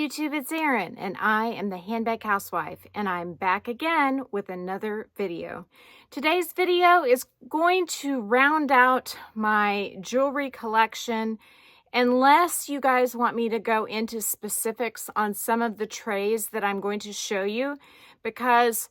YouTube, it's Aaryn, and I am the Handbag Housewife, and I'm back again with another video. Today's video is going to round out my jewelry collection, unless you guys want me to go into specifics on some of the trays that I'm going to show you, because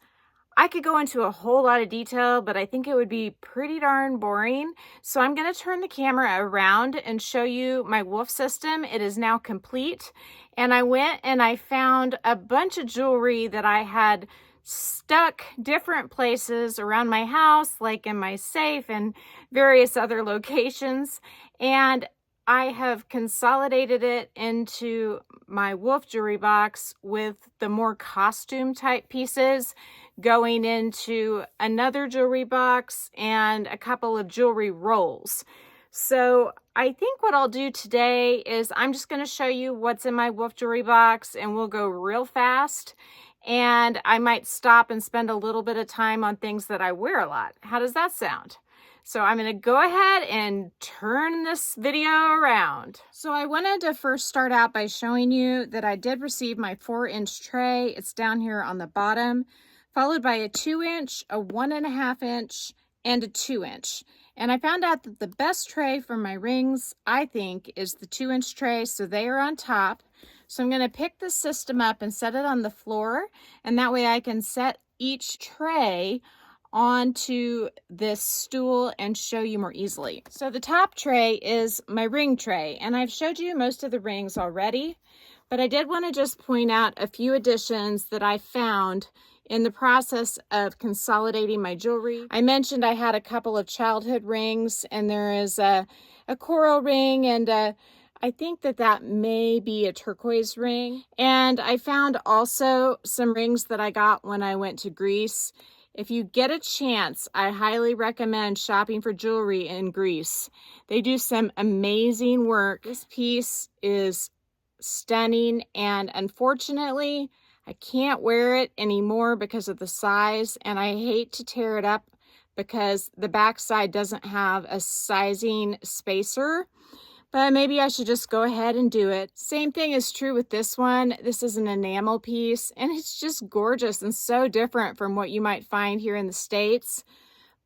I could go into a whole lot of detail, but I think it would be pretty darn boring. So I'm going to turn the camera around and show you my wolf system. It is now complete. And I went and I found a bunch of jewelry that I had stuck different places around my house, like in my safe and various other locations. And I have consolidated it into my wolf jewelry box with the more costume type pieces going into another jewelry box and a couple of jewelry rolls. So I think what I'll do today is I'm just going to show you what's in my wolf jewelry box, and we'll go real fast. And I might stop and spend a little bit of time on things that I wear a lot. How does that sound? So I'm going to go ahead and turn this video around. So I wanted to first start out by showing you that I did receive my 4-inch tray. It's down here on the bottom, followed by a 2-inch, a 1.5 inch, and a 2-inch. And I found out that the best tray for my rings, I think, is the 2-inch tray, so they are on top. So I'm going to pick the system up and set it on the floor, and that way I can set each tray onto this stool and show you more easily. So the top tray is my ring tray, and I've showed you most of the rings already, but I did want to just point out a few additions that I found in the process of consolidating my jewelry. I mentioned I had a couple of childhood rings, and there is a coral ring, and I think that may be a turquoise ring. And I found also some rings that I got when I went to Greece. If you get a chance, I highly recommend shopping for jewelry in Greece. They do some amazing work. This piece is stunning, and unfortunately, I can't wear it anymore because of the size, and I hate to tear it up because the back side doesn't have a sizing spacer. But maybe I should just go ahead and do it. Same thing is true with this one. This is an enamel piece, and it's just gorgeous and so different from what you might find here in the States.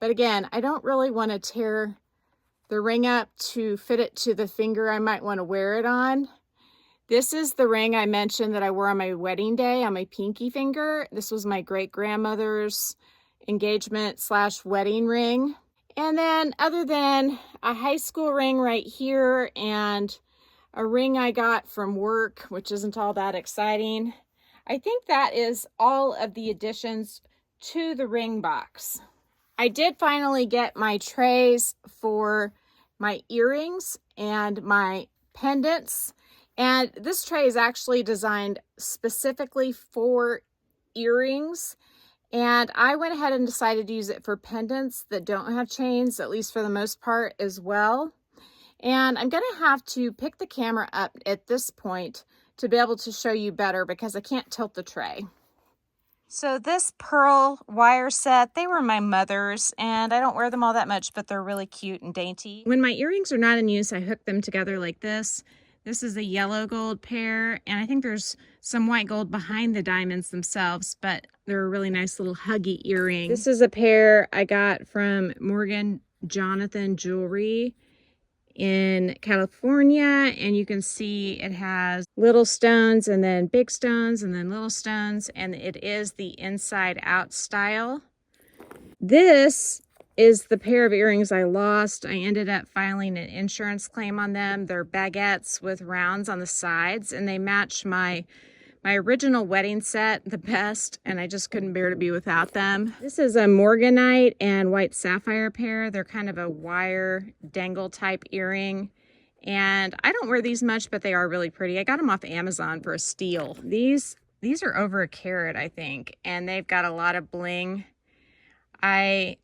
But again, I don't really want to tear the ring up to fit it to the finger I might want to wear it on. This is the ring I mentioned that I wore on my wedding day on my pinky finger. This was my great-grandmother's engagement/wedding ring. And then other than a high school ring right here and a ring I got from work, which isn't all that exciting, I think that is all of the additions to the ring box. I did finally get my trays for my earrings and my pendants. And this tray is actually designed specifically for earrings. And I went ahead and decided to use it for pendants that don't have chains, at least for the most part as well. And I'm going to have to pick the camera up at this point to be able to show you better because I can't tilt the tray. So this pearl wire set, they were my mother's, and I don't wear them all that much, but they're really cute and dainty. When my earrings are not in use, I hook them together like this. This is a yellow gold pair, and I think there's some white gold behind the diamonds themselves, but they're a really nice little huggy earring. This is a pair I got from Morgan Jonathan Jewelry in California, and you can see it has little stones and then big stones and then little stones, and it is the inside out style. This is the pair of earrings I lost. I ended up filing an insurance claim on them. They're baguettes with rounds on the sides, and they match my original wedding set the best, and I just couldn't bear to be without them. This is a morganite and white sapphire pair. They're kind of a wire dangle type earring, and I don't wear these much, but they are really pretty. I got them off Amazon for a steal. These are over a carat, I think, and they've got a lot of bling. I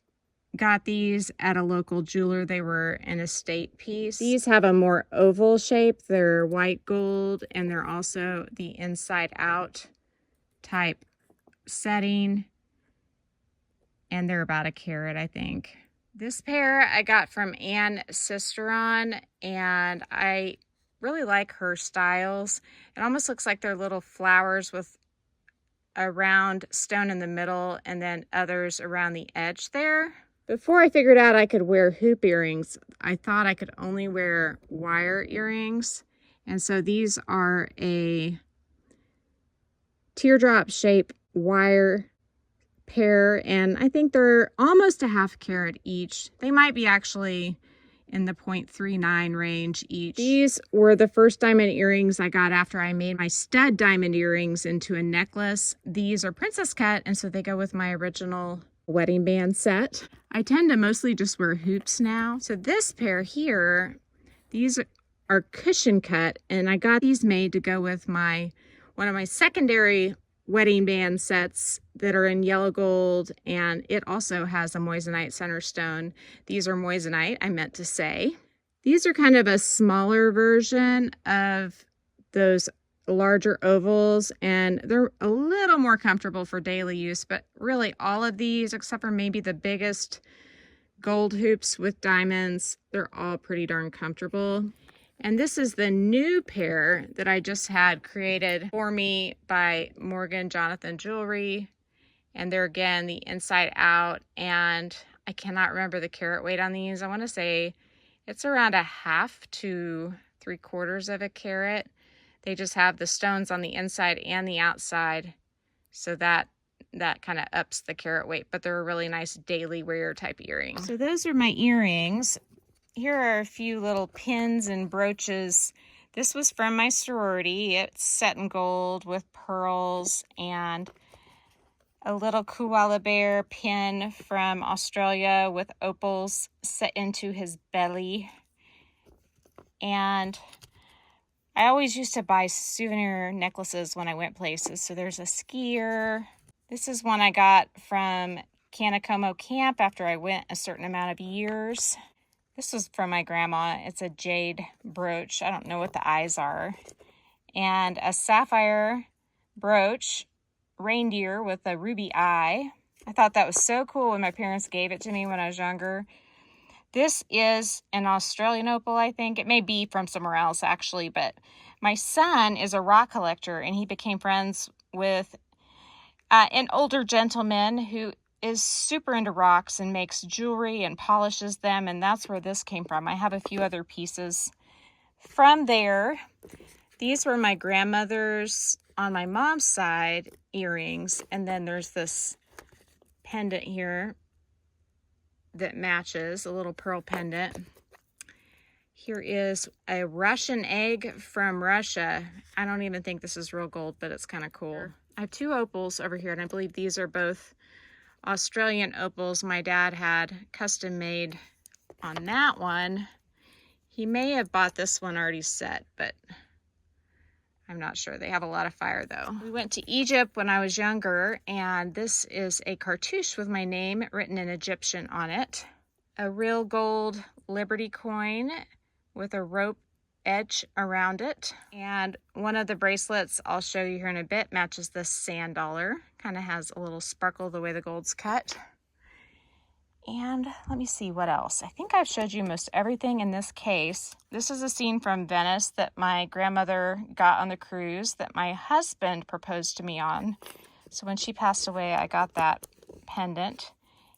got these at a local jeweler. They were an estate piece. These have a more oval shape. They're white gold, and they're also the inside out type setting, and they're about a carat, I think. This pair I got from Ann Sisteron, and I really like her styles. It almost looks like they're little flowers with a round stone in the middle and then others around the edge there. Before I figured out I could wear hoop earrings, I thought I could only wear wire earrings. And so these are a teardrop shape wire pair, and I think they're almost a ½ carat each. They might be actually in the 0.39 range each. These were the first diamond earrings I got after I made my stud diamond earrings into a necklace. These are princess cut, and so they go with my original wedding band set. I tend to mostly just wear hoops now. So this pair here, these are cushion cut, and I got these made to go with one of my secondary wedding band sets that are in yellow gold, and it also has a moissanite center stone. These are moissanite, I meant to say. These are kind of a smaller version of those larger ovals, and they're a little more comfortable for daily use, but really all of these, except for maybe the biggest gold hoops with diamonds, they're all pretty darn comfortable. And this is the new pair that I just had created for me by Morgan Jonathan Jewelry. And they're, again, the inside out. And I cannot remember the carat weight on these. I want to say it's around a ½ to 3/4 of a carat. They just have the stones on the inside and the outside. So that kind of ups the carat weight. But they're a really nice daily wear type earring. So those are my earrings. Here are a few little pins and brooches. This was from my sorority. It's set in gold with pearls, and a little koala bear pin from Australia with opals set into his belly. And I always used to buy souvenir necklaces when I went places. So there's a skier. This is one I got from Canacomo Camp after I went a certain amount of years. This was from my grandma. It's a jade brooch. I don't know what the eyes are. And a sapphire brooch, reindeer with a ruby eye. I thought that was so cool when my parents gave it to me when I was younger. This is an Australian opal, I think. It may be from somewhere else, actually. But my son is a rock collector, and he became friends with an older gentleman who is super into rocks and makes jewelry and polishes them, and that's where this came from. I have a few other pieces from there. These were my grandmother's, on my mom's side, earrings, and then there's this pendant here that matches, a little pearl pendant. Here is a Russian egg from Russia. I don't even think this is real gold, but it's kind of cool. I have 2 opals over here, and I believe these are both Australian opals my dad had custom made on that one. He may have bought this one already set, but I'm not sure. They have a lot of fire though. We went to Egypt when I was younger, and this is a cartouche with my name written in Egyptian on it. A real gold Liberty coin with a rope edge around it. And one of the bracelets I'll show you here in a bit matches this sand dollar. Kind of has a little sparkle the way the gold's cut. And let me see what else. I think I've showed you most everything in this case. This is a scene from Venice that my grandmother got on the cruise that my husband proposed to me on. So when she passed away, I got that pendant.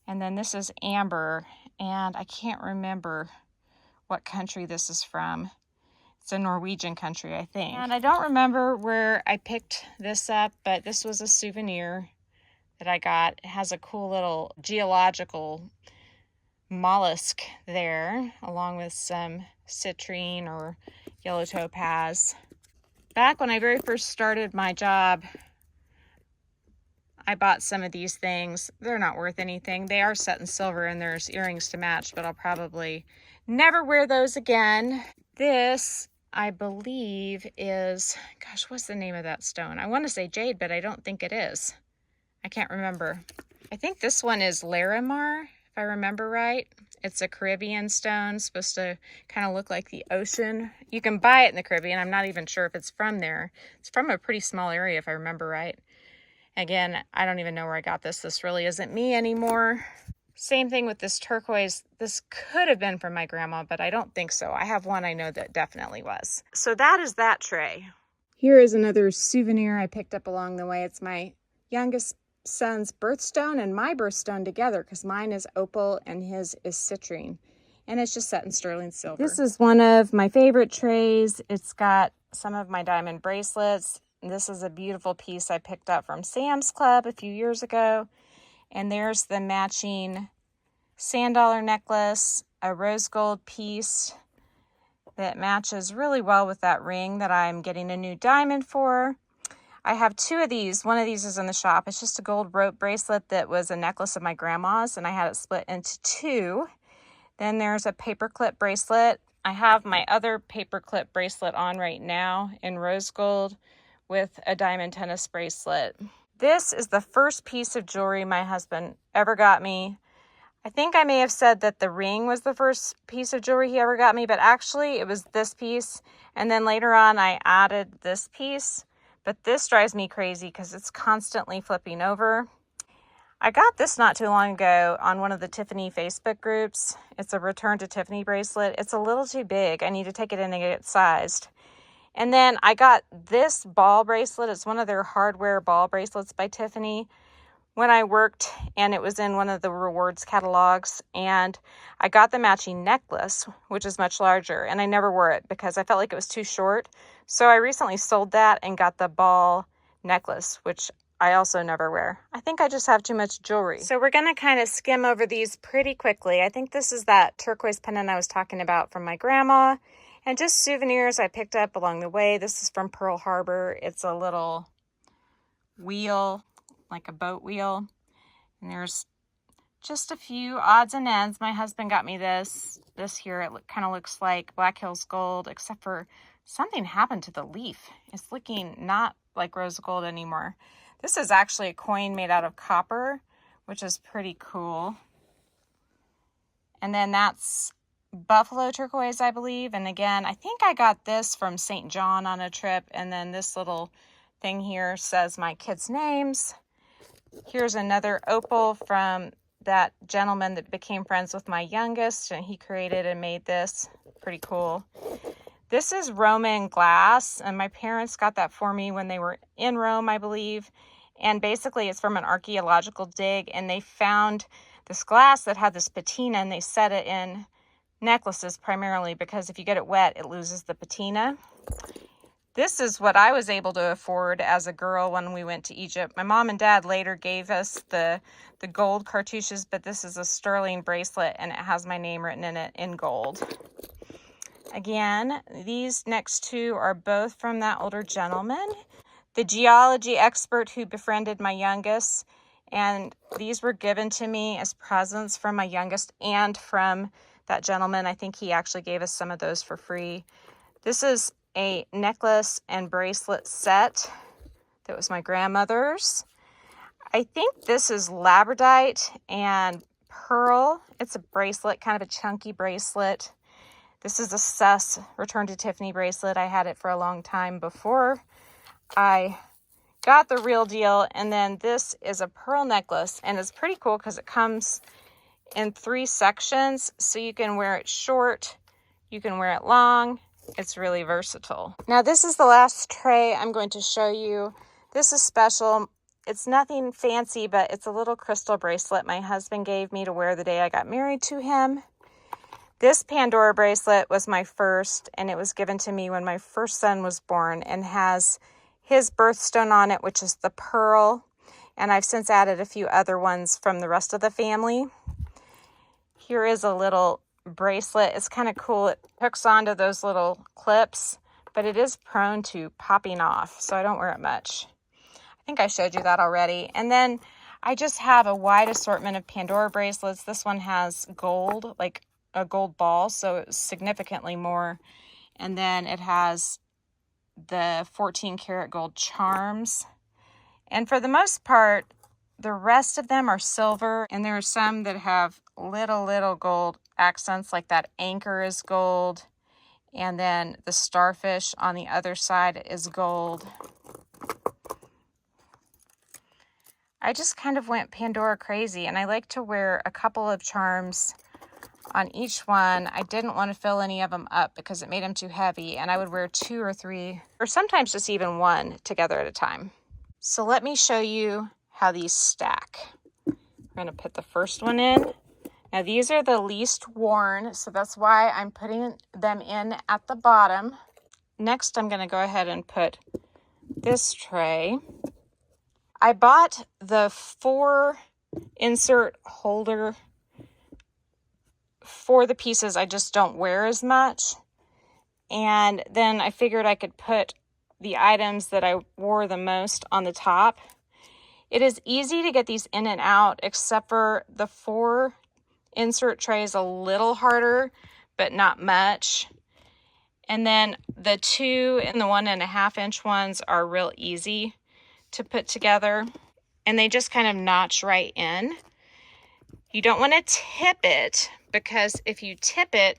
And then this is amber, and I can't remember what country this is from. It's a Norwegian country, I think. And I don't remember where I picked this up, but this was a souvenir that I got. It has a cool little geological mollusk there, along with some citrine or yellow topaz. Back when I very first started my job, I bought some of these things. They're not worth anything. They are set in silver, and there's earrings to match, but I'll probably never wear those again. This, I believe, is, gosh, what's the name of that stone? I want to say jade, but I don't think it is. I can't remember. I think this one is Larimar, if I remember right. It's a Caribbean stone, supposed to kind of look like the ocean. You can buy it in the Caribbean. I'm not even sure if it's from there. It's from a pretty small area, if I remember right. Again, I don't even know where I got this. This really isn't me anymore. Same thing with this turquoise. This could have been from my grandma, but I don't think so. I have one I know that definitely was. So that is that tray. Here is another souvenir I picked up along the way. It's my youngest son's birthstone and my birthstone together, because mine is opal and his is citrine. And it's just set in sterling silver. This is one of my favorite trays. It's got some of my diamond bracelets. This is a beautiful piece I picked up from Sam's Club a few years ago. And there's the matching sand dollar necklace, a rose gold piece that matches really well with that ring that I'm getting a new diamond for. I have two of these. One of these is in the shop. It's just a gold rope bracelet that was a necklace of my grandma's, and I had it split into two. Then there's a paperclip bracelet. I have my other paperclip bracelet on right now in rose gold with a diamond tennis bracelet. This is the first piece of jewelry my husband ever got me. I think I may have said that the ring was the first piece of jewelry he ever got me, but actually it was this piece. And then later on I added this piece, but this drives me crazy because it's constantly flipping over. I got this not too long ago on one of the Tiffany Facebook groups. It's a Return to Tiffany bracelet. It's a little too big. I need to take it in and get it sized. And then I got this ball bracelet. It's one of their hardware ball bracelets by Tiffany when I worked, and it was in one of the rewards catalogs. And I got the matching necklace, which is much larger, and I never wore it because I felt like it was too short. So I recently sold that and got the ball necklace, which I also never wear. I think I just have too much jewelry. So we're going to kind of skim over these pretty quickly. I think this is that turquoise pendant I was talking about from my grandma. And just souvenirs I picked up along the way. This is from Pearl Harbor. It's a little wheel, like a boat wheel. And there's just a few odds and ends. My husband got me this. This here, it kind of looks like Black Hills gold, except for something happened to the leaf. It's looking not like rose gold anymore. This is actually a coin made out of copper, which is pretty cool. And then that's buffalo turquoise, I believe. And again, I think I got this from St. John on a trip. And then this little thing here says my kids' names. Here's another opal from that gentleman that became friends with my youngest, and he created and made this. Pretty cool. This is Roman glass, and my parents got that for me when they were in Rome, I believe. And basically it's from an archaeological dig, and they found this glass that had this patina, and they set it in necklaces primarily because if you get it wet, it loses the patina. This is what I was able to afford as a girl when we went to Egypt. My mom and dad later gave us the gold cartouches, but this is a sterling bracelet, and it has my name written in it in gold. Again, these next two are both from that older gentleman, the geology expert who befriended my youngest, and these were given to me as presents from my youngest and from that gentleman. I think he actually gave us some of those for free. This is a necklace and bracelet set that was my grandmother's. I think this is labradorite and pearl. It's a bracelet, kind of a chunky bracelet. This is a Suss Return to Tiffany bracelet. I had it for a long time before I got the real deal. And then this is a pearl necklace, and it's pretty cool because it comes in 3 sections. So you can wear it short, you can wear it long. It's really versatile. Now this is the last tray I'm going to show you. This is special. It's nothing fancy, but it's a little crystal bracelet my husband gave me to wear the day I got married to him. This Pandora bracelet was my first, and it was given to me when my first son was born, and has his birthstone on it, which is the pearl. And I've since added a few other ones from the rest of the family. Here is a little bracelet. It's kind of cool. It hooks onto those little clips, but it is prone to popping off, so I don't wear it much. I think I showed you that already. And then I just have a wide assortment of Pandora bracelets. This one has gold, like a gold ball, so it's significantly more. And then it has the 14 karat gold charms. And for the most part, the rest of them are silver, and there are some that have little gold accents, like that anchor is gold, and then the starfish on the other side is gold. I just kind of went Pandora crazy, and I like to wear a couple of charms on each one. I didn't want to fill any of them up because it made them too heavy, and I would wear 2 or 3, or sometimes just even 1 together at a time. So let me show you how these stack. We're going to put the first one in. Now these are the least worn, so that's why I'm putting them in at the bottom. Next, I'm going to go ahead and put this tray. I bought the 4 insert holder for the pieces I just don't wear as much. And then I figured I could put the items that I wore the most on the top. It is easy to get these in and out, except for the 4 insert tray is a little harder, but not much. And then the 2 and the 1.5 inch ones are real easy to put together, and they just kind of notch right in. You don't want to tip it, because if you tip it,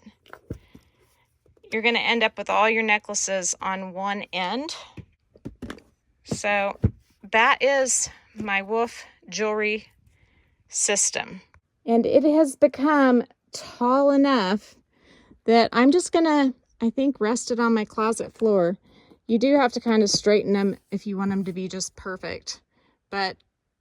you're going to end up with all your necklaces on one end. So that is my Wolf jewelry system. And it has become tall enough that I'm just going to, I think, rest it on my closet floor. You do have to kind of straighten them if you want them to be just perfect. But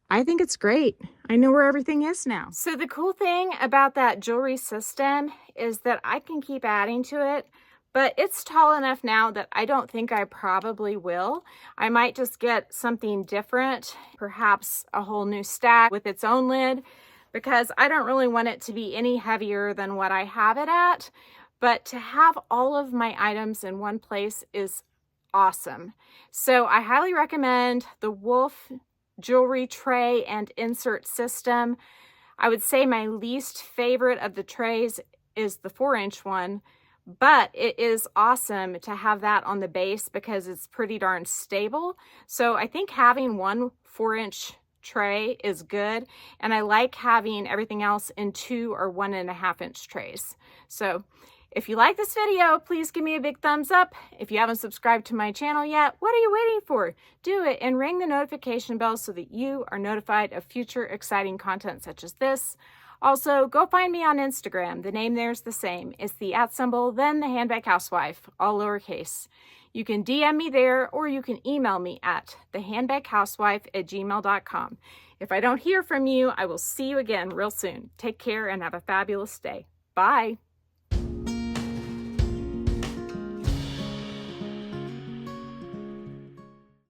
I think it's great. I know where everything is now. So the cool thing about that jewelry system is that I can keep adding to it, but it's tall enough now that I don't think I probably will. I might just get something different, perhaps a whole new stack with its own lid, because I don't really want it to be any heavier than what I have it at. But to have all of my items in one place is awesome. So I highly recommend the Wolf jewelry tray and insert system. I would say my least favorite of the trays is the 4-inch one, but it is awesome to have that on the base because it's pretty darn stable. So I think having one 4-inch tray is good, and I like having everything else in 2 or 1.5 inch trays. So if you like this video, please give me a big thumbs up. If you haven't subscribed to my channel yet, what are you waiting for? Do it and ring the notification bell so that you are notified of future exciting content such as this. Also, go find me on Instagram. The name there is the same. It's the @ then the Handbag Housewife, all lowercase. You can DM me there, or you can email me at thehandbaghousewife@gmail.com. If I don't hear from you, I will see you again real soon. Take care and have a fabulous day. Bye.